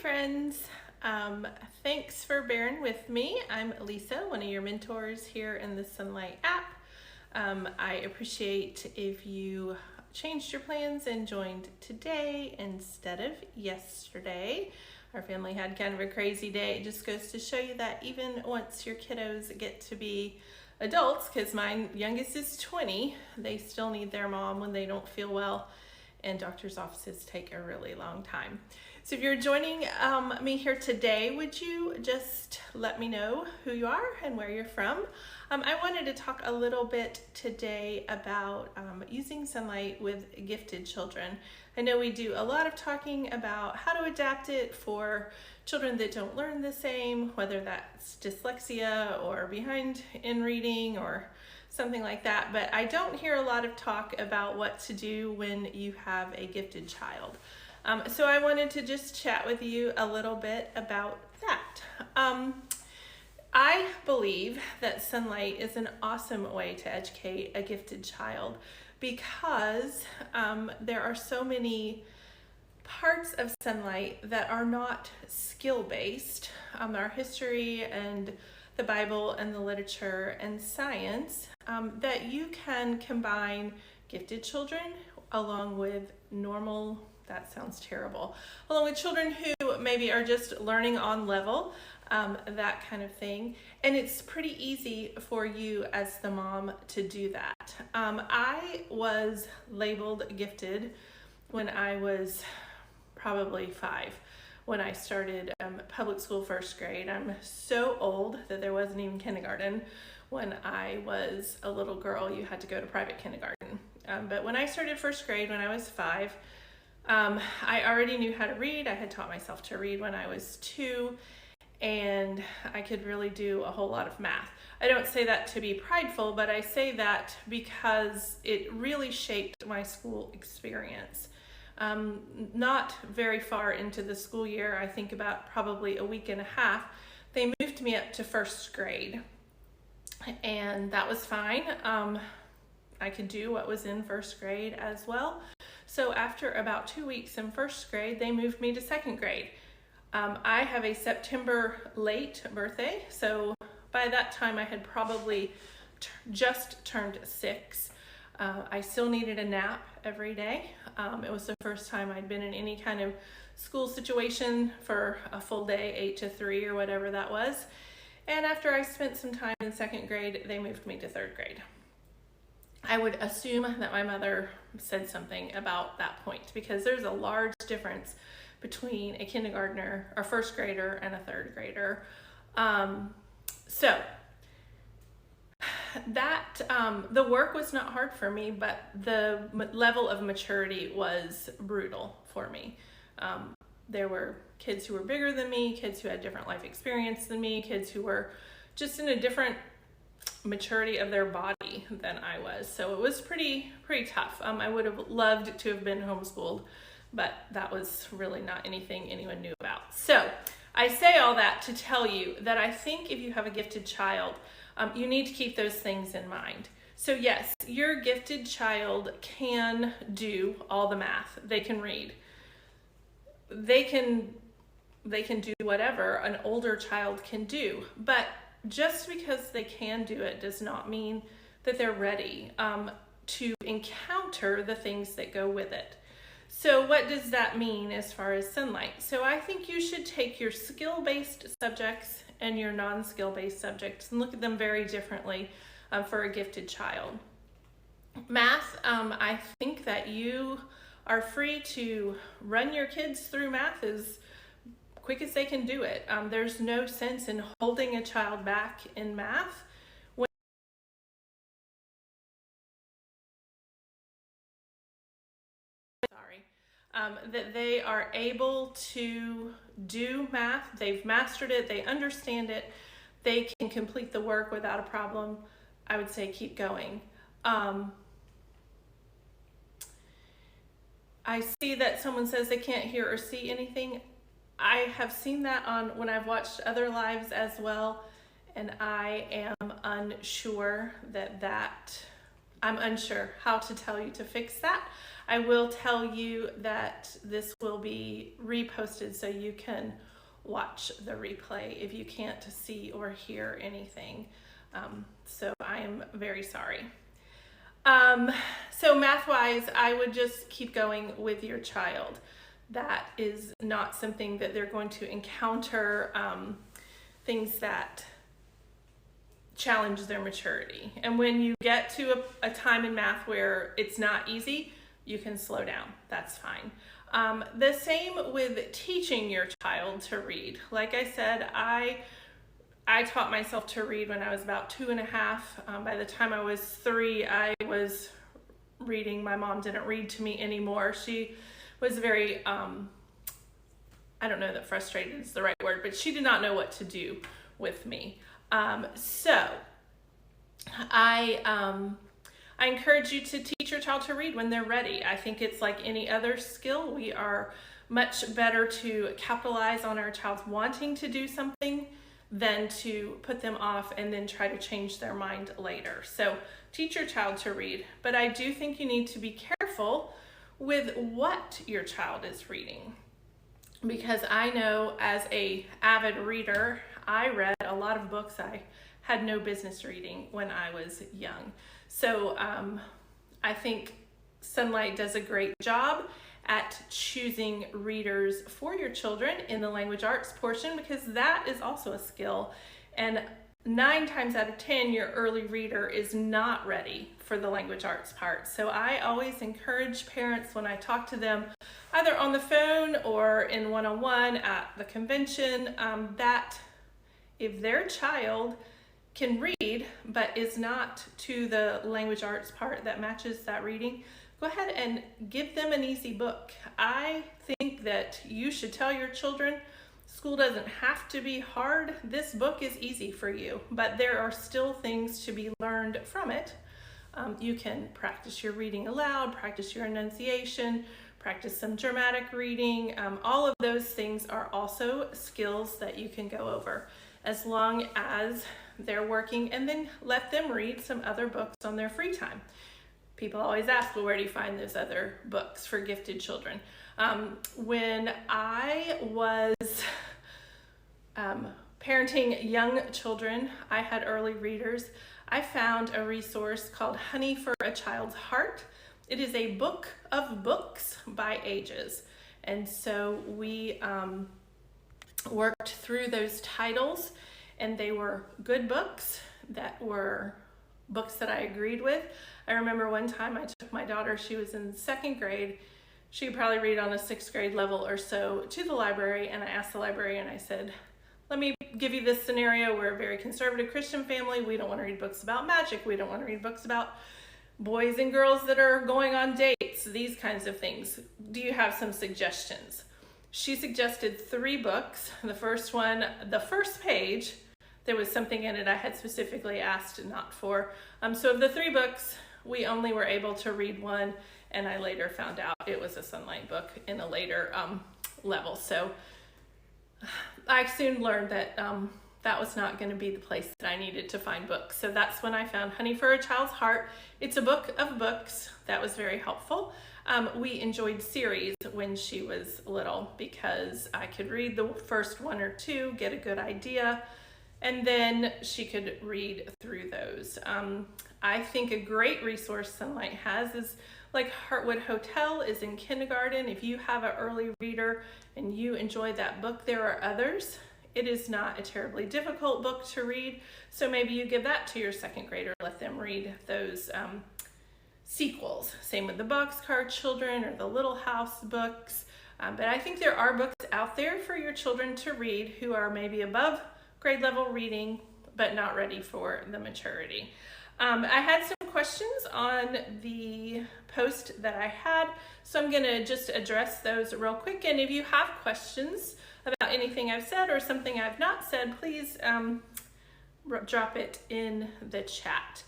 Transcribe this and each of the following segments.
friends. Thanks for bearing with me. I'm Lisa, one of your mentors here in the Sonlight app. I appreciate if you changed your plans and joined today instead of yesterday. Our family had kind of a crazy day. It just goes to show you that even once your kiddos get to be adults, because my youngest is 20, they still need their mom when they don't feel well, and doctor's offices take a really long time. So if you're joining me here today, would you just let me know who you are and where you're from? I wanted to talk a little bit today about using Sonlight with gifted children. I know we do a lot of talking about how to adapt it for children that don't learn the same, whether that's dyslexia or behind in reading or something like that, but I don't hear a lot of talk about what to do when you have a gifted child. So I wanted to just chat with you a little bit about that. I believe that Sonlight is an awesome way to educate a gifted child because there are so many parts of Sonlight that are not skill-based. Our history and the Bible and the literature and science, that you can combine gifted children along with normal, that sounds terrible, along with children who maybe are just learning on level, that kind of thing. And it's pretty easy for you as the mom to do that. I was labeled gifted when I was probably 5. When I started public school first grade. I'm so old that there wasn't even kindergarten. When I was a little girl, you had to go to private kindergarten. But when I started first grade, when I was 5, I already knew how to read. I had taught myself to read when I was 2, and I could really do a whole lot of math. I don't say that to be prideful, but I say that because it really shaped my school experience. Not very far into the school year, I think about probably a week and a half, they moved me up to first grade, and that was fine. I could do what was in first grade as well. So after about 2 weeks in first grade, they moved me to second grade. I have a September late birthday, so by that time I had probably just turned 6. I still needed a nap every day. It was the first time I'd been in any kind of school situation for a full day, 8 to 3 or whatever that was. And after I spent some time in second grade, they moved me to third grade. I would assume that my mother said something about that point because there's a large difference between a kindergartner or first grader and a third grader. So that the work was not hard for me, but the level of maturity was brutal for me. There were kids who were bigger than me, kids who had different life experience than me, kids who were just in a different maturity of their body than I was. So it was pretty tough. I would have loved to have been homeschooled, but that was really not anything anyone knew about. So I say all that to tell you that I think if you have a gifted child, you need to keep those things in mind. So yes, your gifted child can do all the math. They can read. They can do whatever an older child can do. But just because they can do it does not mean that they're ready to encounter the things that go with it. So what does that mean as far as Sonlight? So I think you should take your skill-based subjects and your non-skill-based subjects and look at them very differently for a gifted child. Math, I think that you are free to run your kids through math as quick as they can do it. There's no sense in holding a child back in math that they are able to do math. They've mastered it, they understand it, they can complete the work without a problem. I would say keep going. I see that someone says they can't hear or see anything. I have seen that on when I've watched other lives as well, and I am unsure I'm unsure how to tell you to fix that. I will tell you that this will be reposted so you can watch the replay if you can't see or hear anything. So I am very sorry. So math-wise, I would just keep going with your child. That is not something that they're going to encounter, things that challenge their maturity. And when you get to a time in math where it's not easy, you can slow down. That's fine. The same with teaching your child to read. Like I said, I taught myself to read when I was about 2.5. By the time I was 3, I was reading. My mom didn't read to me anymore. She was very, I don't know that frustrated is the right word, but she did not know what to do with me. So I encourage you to teach your child to read when they're ready. I think it's like any other skill. We are much better to capitalize on our child's wanting to do something than to put them off and then try to change their mind later. So teach your child to read, but I do think you need to be careful with what your child is reading, because I know as a avid reader, I read a lot of books I had no business reading when I was young. So I think Sonlight does a great job at choosing readers for your children in the language arts portion, because that is also a skill. And 9 times out of 10, your early reader is not ready for the language arts part. So I always encourage parents when I talk to them, either on the phone or in one-on-one at the convention, that if their child can read but is not to the language arts part that matches that reading, go ahead and give them an easy book. I think that you should tell your children, school doesn't have to be hard. This book is easy for you, but there are still things to be learned from it. You can practice your reading aloud, practice your enunciation, practice some dramatic reading. All of those things are also skills that you can go over as long as they're working, and then let them read some other books on their free time. People always ask, well, where do you find those other books for gifted children? When I was parenting young children, I had early readers. I found a resource called Honey for a Child's Heart. It is a book of books by ages. And so we worked through those titles, and they were good books that were books that I agreed with. I remember one time I took my daughter, she was in 2nd grade, she could probably read on a 6th grade level or so, to the library, and I asked the librarian, I said, let me give you this scenario. We're a very conservative Christian family. We don't want to read books about magic. We don't want to read books about boys and girls that are going on dates, these kinds of things. Do you have some suggestions? She suggested 3 books. The first one, the first page, there was something in it I had specifically asked not for. So of the 3 books, we only were able to read one, and I later found out it was a Sonlight book in a later level. So I soon learned that that was not going to be the place that I needed to find books. So that's when I found Honey for a Child's Heart. It's a book of books. That was very helpful. We enjoyed series when she was little because I could read the first 1 or 2, get a good idea, and then she could read through those. I think a great resource Sonlight has is like Heartwood Hotel is in kindergarten. If you have an early reader and you enjoy that book, there are others. It is not a terribly difficult book to read, so maybe you give that to your 2nd grader, let them read those sequels. Same with the Boxcar Children or the Little House books. But I think there are books out there for your children to read who are maybe above grade level reading, but not ready for the maturity. I had some questions on the post that I had, so I'm going to just address those real quick. And if you have questions about anything I've said or something I've not said, please drop it in the chat.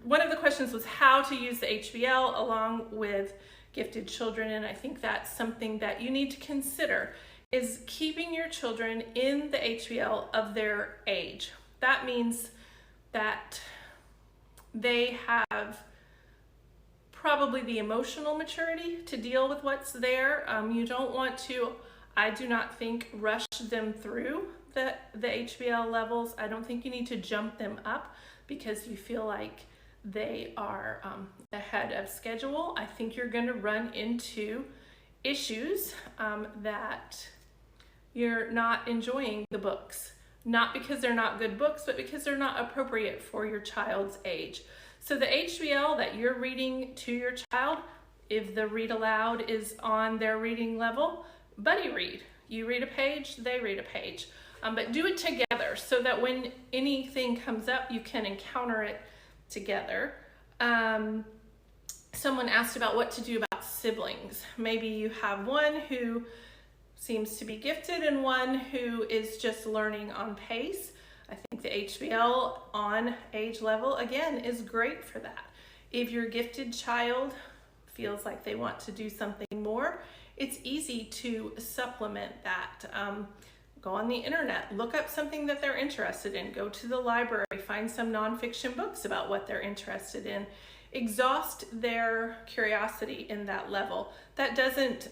One of the questions was how to use the HBL along with gifted children, and I think that's something that you need to consider, is keeping your children in the HBL of their age. That means that they have probably the emotional maturity to deal with what's there. You don't want to, I do not think, rush them through the HBL levels. I don't think you need to jump them up because you feel like they are ahead of schedule. I think you're going to run into issues that you're not enjoying the books. Not because they're not good books, but because they're not appropriate for your child's age. So the HBL that you're reading to your child, if the read aloud is on their reading level, buddy read. You read a page, they read a page. But do it together so that when anything comes up, you can encounter it together. Someone asked about what to do about siblings. Maybe you have one who seems to be gifted and one who is just learning on pace. I think the HBL on age level, again, is great for that. If your gifted child feels like they want to do something more, it's easy to supplement that. Go on the internet, look up something that they're interested in, go to the library, find some nonfiction books about what they're interested in. Exhaust their curiosity in that level. That doesn't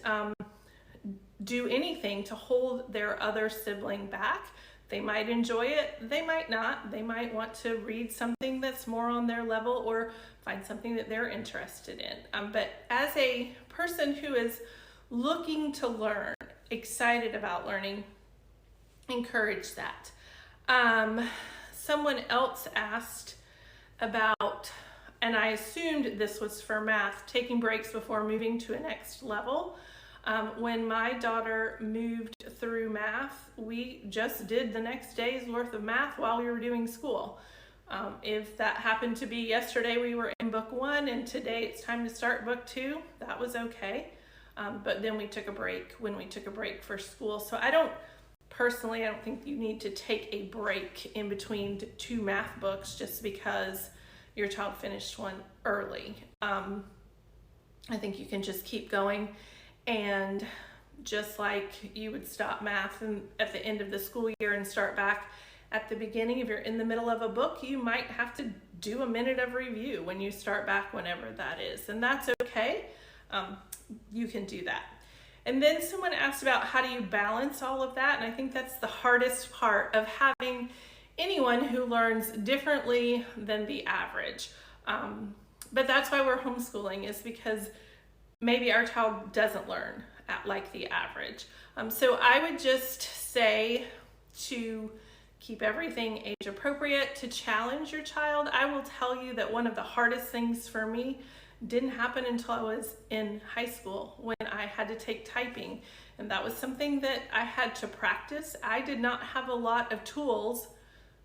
do anything to hold their other sibling back. They might enjoy it, they might not. They might want to read something that's more on their level or find something that they're interested in. But as a person who is looking to learn, excited about learning, encourage that. Someone else asked about, and I assumed this was for math, taking breaks before moving to a next level. When my daughter moved through math, we just did the next day's worth of math while we were doing school. If that happened to be yesterday we were in book 1 and today it's time to start book 2, that was okay. But then we took a break when we took a break for school. So I don't think you need to take a break in between 2 math books just because your child finished one early. I think you can just keep going. And just like you would stop math at the end of the school year and start back at the beginning, if you're in the middle of a book, you might have to do a minute of review when you start back, whenever that is. And that's okay. You can do that. And then someone asked about how do you balance all of that? And I think that's the hardest part of having anyone who learns differently than the average. But that's why we're homeschooling, is because maybe our child doesn't learn like the average. So I would just say to keep everything age appropriate, to challenge your child. I will tell you that one of the hardest things for me didn't happen until I was in high school when I had to take typing. And that was something that I had to practice. I did not have a lot of tools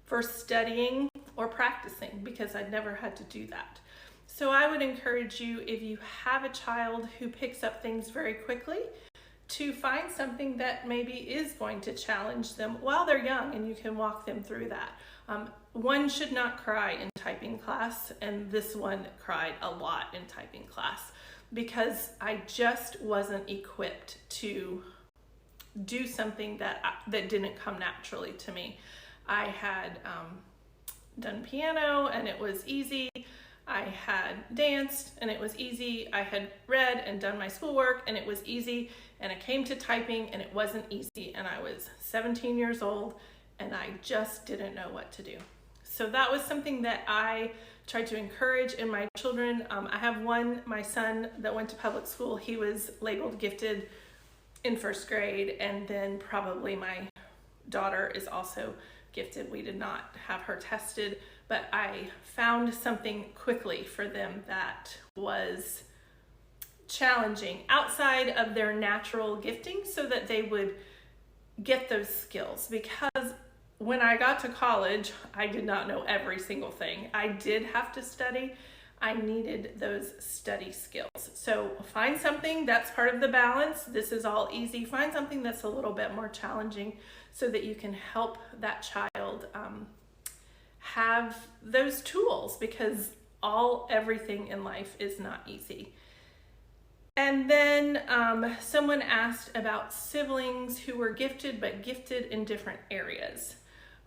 for studying or practicing because I'd never had to do that. So I would encourage you, if you have a child who picks up things very quickly, to find something that maybe is going to challenge them while they're young, and you can walk them through that. One should not cry in typing class, and this one cried a lot in typing class because I just wasn't equipped to do something that didn't come naturally to me. I had done piano and it was easy. I had danced and it was easy. I had read and done my schoolwork and it was easy. And I came to typing and it wasn't easy. And I was 17 years old and I just didn't know what to do. So that was something that I tried to encourage in my children. I have my son that went to public school. He was labeled gifted in 1st grade. And then probably my daughter is also gifted. We did not have her tested, but I found something quickly for them that was challenging outside of their natural gifting so that they would get those skills. Because when I got to college, I did not know every single thing. I did have to study. I needed those study skills. So find something that's part of the balance. This is all easy. Find something that's a little bit more challenging so that you can help that child have those tools, because everything in life is not easy. And then someone asked about siblings who were gifted, but gifted in different areas.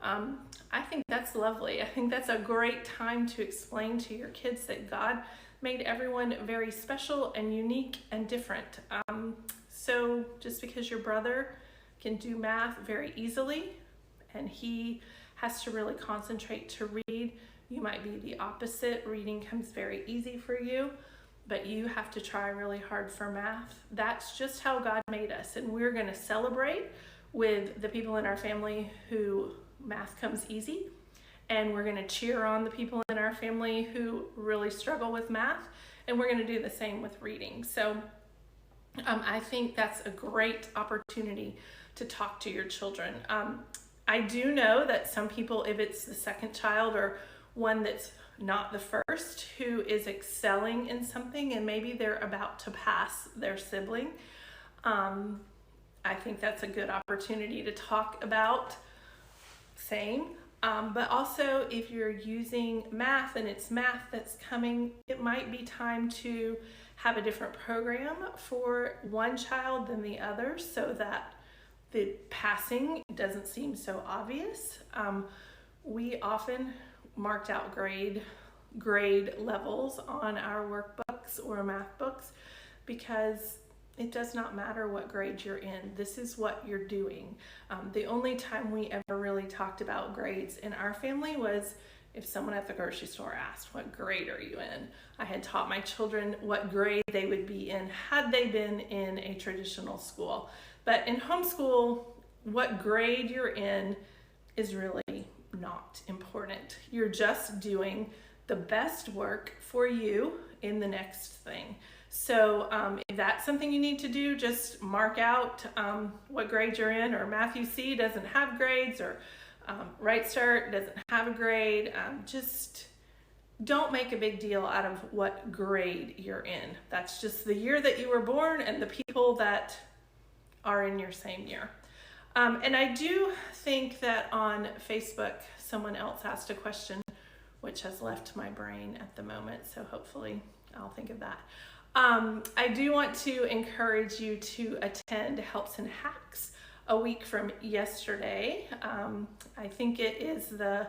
I think that's lovely. I think that's a great time to explain to your kids that God made everyone very special and unique and different. So just because your brother can do math very easily and he has to really concentrate to read, you might be the opposite. Reading comes very easy for you, but you have to try really hard for math. That's just how God made us, and we're going to celebrate with the people in our family who math comes easy, and we're going to cheer on the people in our family who really struggle with math, and we're going to do the same with reading. So I think that's a great opportunity to talk to your children. I do know that some people, if it's the second child or one that's not the first, who is excelling in something and maybe they're about to pass their sibling, I think that's a good opportunity to talk about same. But also, if you're using math and it's math that's coming, it might be time to have a different program for one child than the other so that the passing doesn't seem so obvious. We often marked out grade levels on our workbooks or math books because it does not matter what grade you're in. This is what you're doing. The only time we ever really talked about grades in our family was if someone at the grocery store asked, "What grade are you in?" I had taught my children what grade they would be in had they been in a traditional school. But in homeschool, what grade you're in is really not important. You're just doing the best work for you in the next thing. So if that's something you need to do, just mark out what grade you're in, or Matthew C doesn't have grades, or Right Start doesn't have a grade. Just don't make a big deal out of what grade you're in. That's just the year that you were born and the people that are in your same year. And I do think that on Facebook, someone else asked a question, which has left my brain at the moment, so hopefully I'll think of that. I do want to encourage you to attend Helps and Hacks a week from yesterday. I think it is the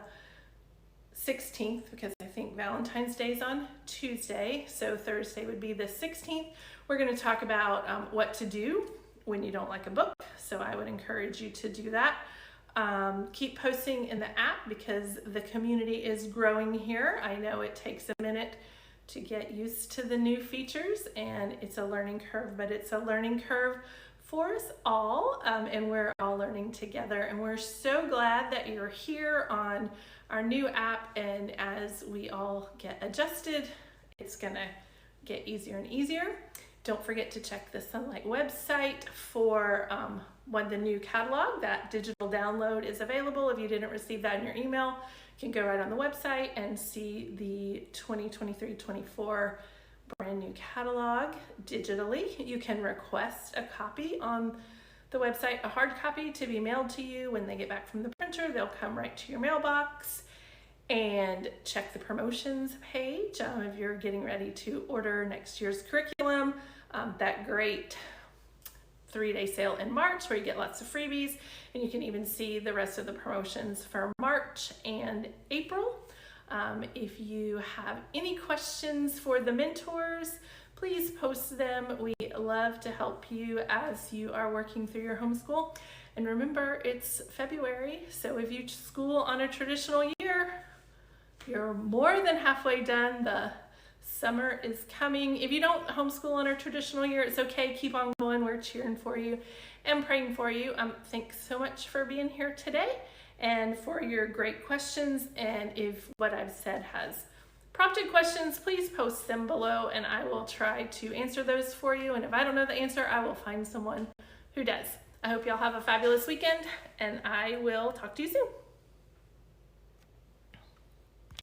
16th because I think Valentine's Day is on Tuesday, so Thursday would be the 16th. We're going to talk about what to do when you don't like a book, so I would encourage you to do that. Keep posting in the app because the community is growing here. I know it takes a minute to get used to the new features and it's a learning curve, but it's a learning curve for us all, and we're all learning together, and we're so glad that you're here on our new app, and as we all get adjusted, it's gonna get easier and easier. Don't forget to check the Sonlight website for when the new catalog, that digital download, is available. If you didn't receive that in your email, you can go right on the website and see the 2023-24 brand new catalog digitally. You can request a copy on the website, a hard copy to be mailed to you when they get back from the printer. They'll come right to your mailbox. And check the promotions page if you're getting ready to order next year's curriculum. That great 3-day sale in March where you get lots of freebies, and you can even see the rest of the promotions for March and April. If you have any questions for the mentors, please post them. We love to help you as you are working through your homeschool. And remember, it's February, so if you school on a traditional year, you're more than halfway done. The summer is coming. If you don't homeschool on a traditional year, it's okay. Keep on going. We're cheering for you and praying for you. Thanks so much for being here today and for your great questions. And if what I've said has prompted questions, please post them below and I will try to answer those for you. And if I don't know the answer, I will find someone who does. I hope y'all have a fabulous weekend, and I will talk to you soon.